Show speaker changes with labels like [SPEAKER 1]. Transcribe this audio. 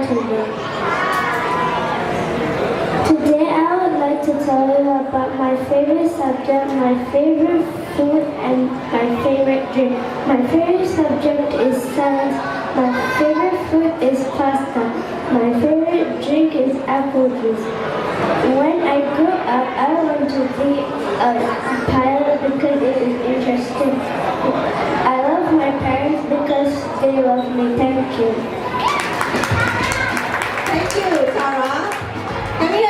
[SPEAKER 1] today. Today I would like to tell you about my favorite subject, my favorite food, and my favorite drink. My favorite subject is science. My favorite food is pasta. My favorite drink is apple juice. When I grow up, I want to be a pilot because it is interesting. I love my parents because they love me. Thank you.
[SPEAKER 2] Thank you, Tara. Can we